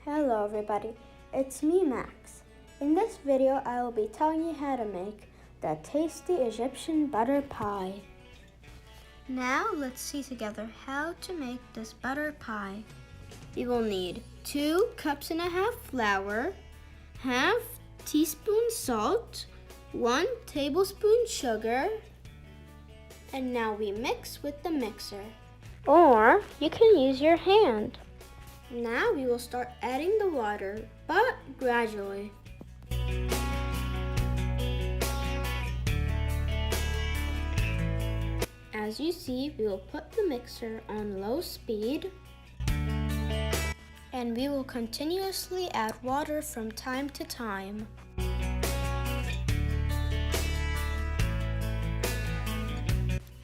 Hello everybody, it's me Max. In this video I will be telling you how to make the tasty Egyptian butter pie. Now let's see together how to make this butter pie. You will need 2 cups and a half flour, half teaspoon salt, 1 tablespoon sugar, and now we mix with the mixer. Or you can use your hand. Now we will start adding the water, but gradually. As you see, we will put the mixer on low speed, and we will continuously add water from time to time.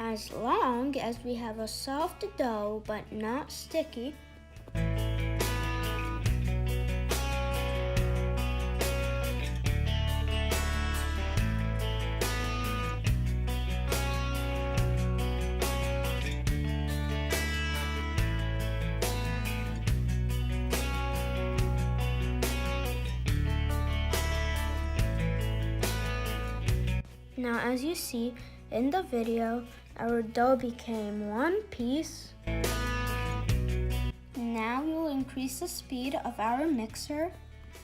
As long as we have a soft dough but not sticky, now as you see in the video, our dough became one piece. Now we will increase the speed of our mixer.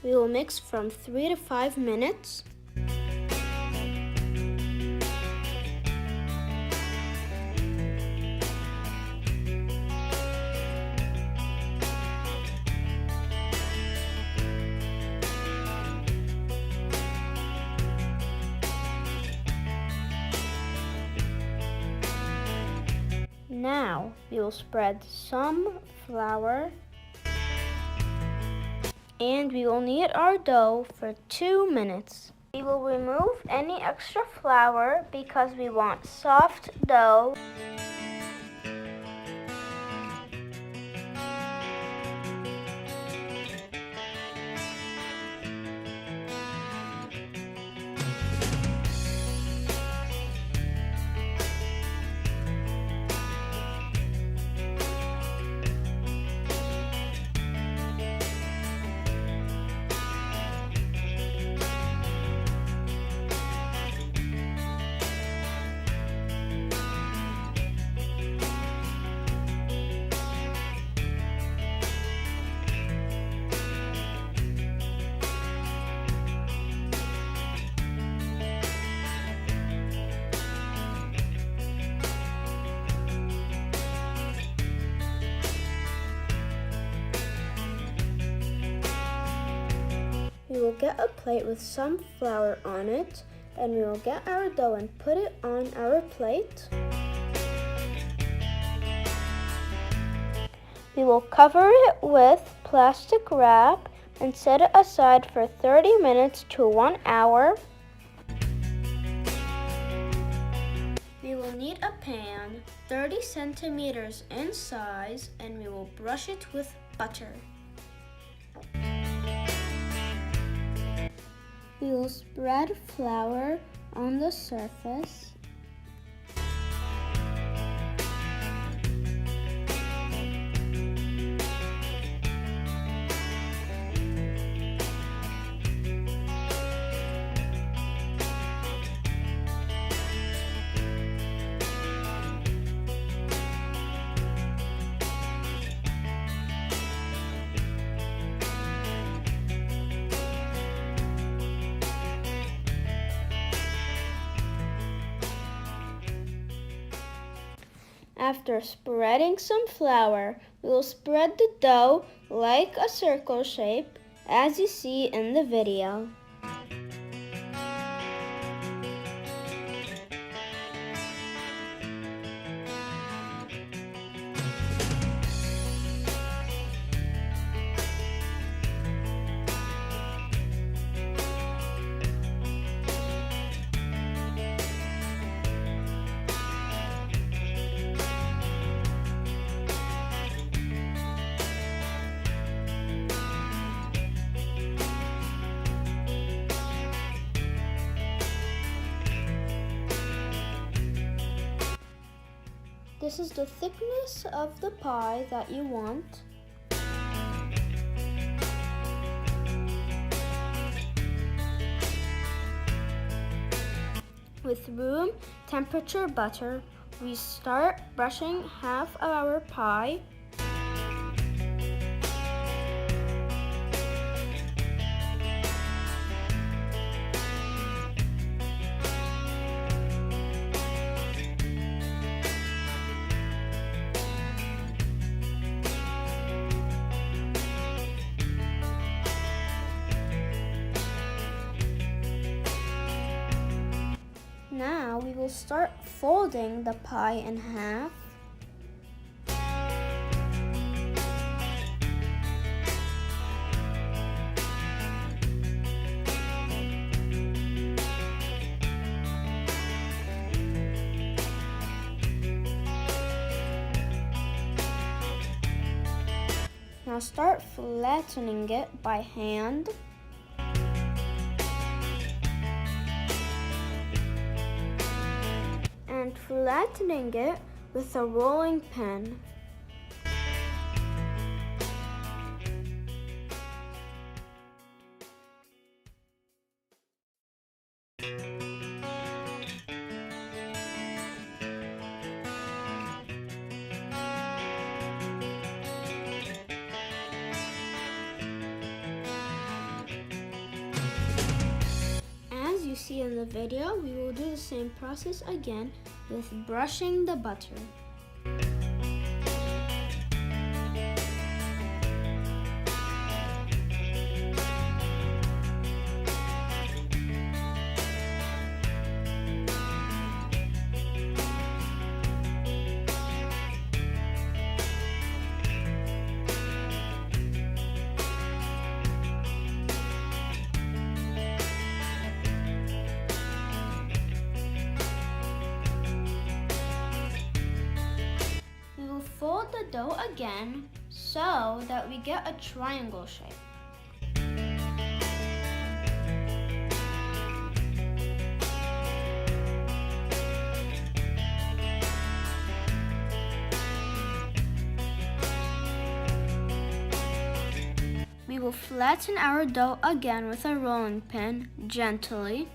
We will mix from 3 to 5 minutes. Now we will spread some flour, and we will knead our dough for 2 minutes. We will remove any extra flour because we want soft dough. We will get a plate with some flour on it, and we will get our dough and put it on our plate. We will cover it with plastic wrap and set it aside for 30 minutes to 1 hour. We will need a pan 30 centimeters in size, and we will brush it with butter. We will spread flour on the surface. After spreading some flour, we will spread the dough like a circle shape, as you see in the video. This is the thickness of the pie that you want. With room temperature butter, we start brushing half of our pie. Now we will start folding the pie in half. Now start flattening it by hand. And flattening it with a rolling pin. As you see in the video, we will do the same process again with brushing the butter. Fold the dough again so that we get a triangle shape. We will flatten our dough again with a rolling pin gently.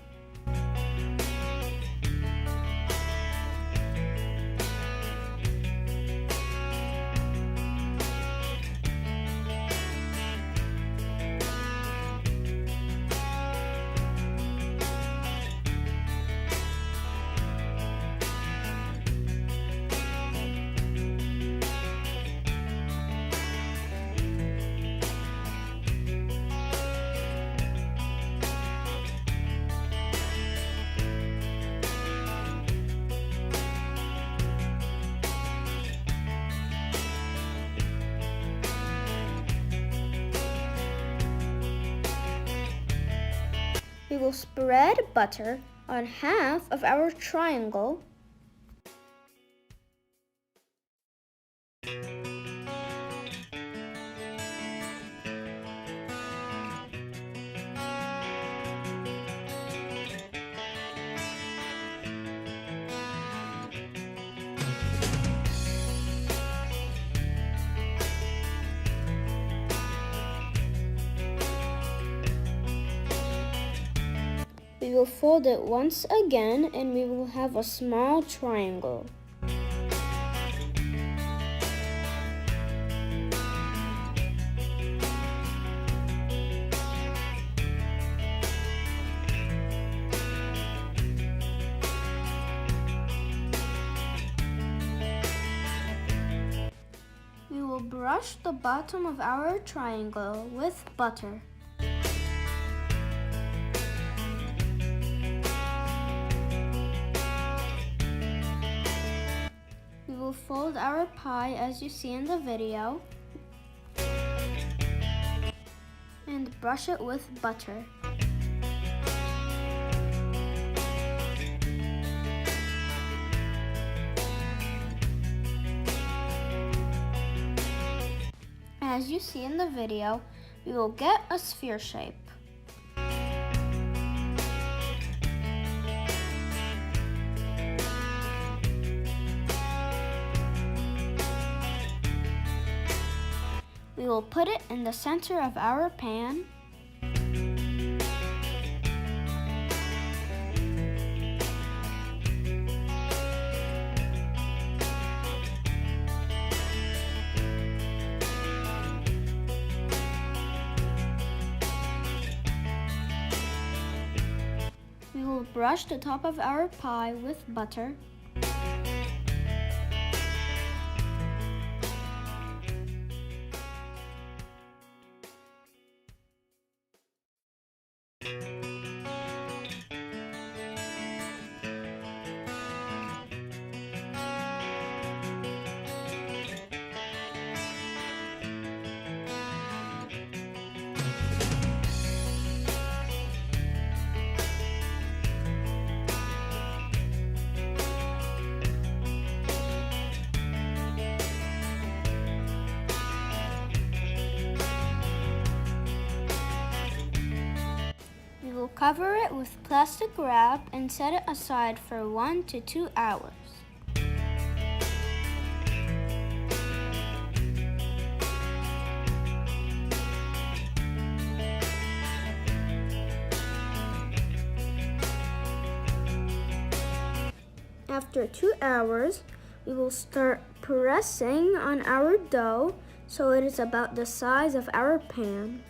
We will spread butter on half of our triangle. We will fold it once again and we will have a small triangle. We will brush the bottom of our triangle with butter. We will fold our pie as you see in the video and brush it with butter. As you see in the video, we will get a sphere shape. We will put it in the center of our pan. We will brush the top of our pie with butter. Cover it with plastic wrap and set it aside for 1 to 2 hours. After 2 hours, we will start pressing on our dough so it is about the size of our pan.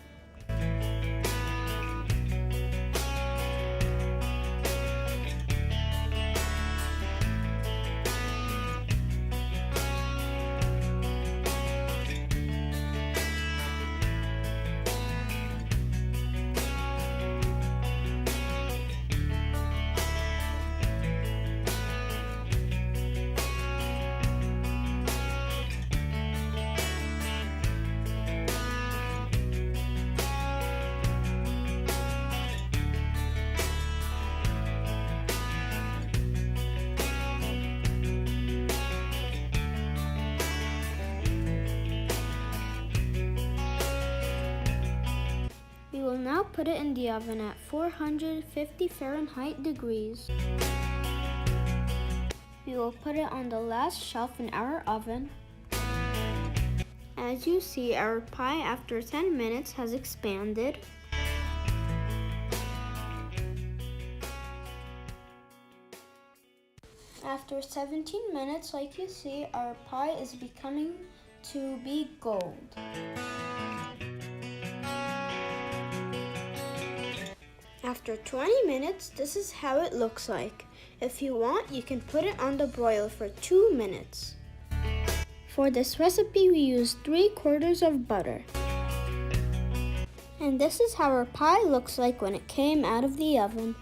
We will now put it in the oven at 450 Fahrenheit degrees. We will put it on the last shelf in our oven. As you see, our pie after 10 minutes has expanded. After 17 minutes, like you see, our pie is becoming to be gold. After 20 minutes, this is how it looks like. If you want, you can put it on the broiler for 2 minutes. For this recipe, we use 3/4 of butter. And this is how our pie looks like when it came out of the oven.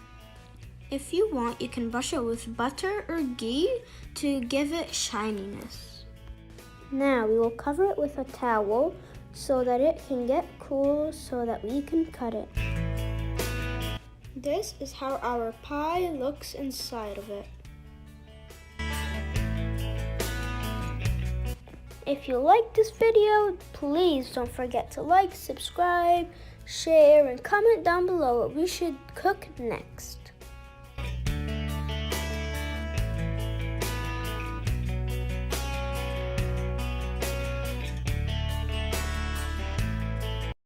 If you want, you can brush it with butter or ghee to give it shininess. Now we will cover it with a towel so that it can get cool so that we can cut it. This is how our pie looks inside of it. If you like this video, please don't forget to like, subscribe, share, and comment down below what we should cook next.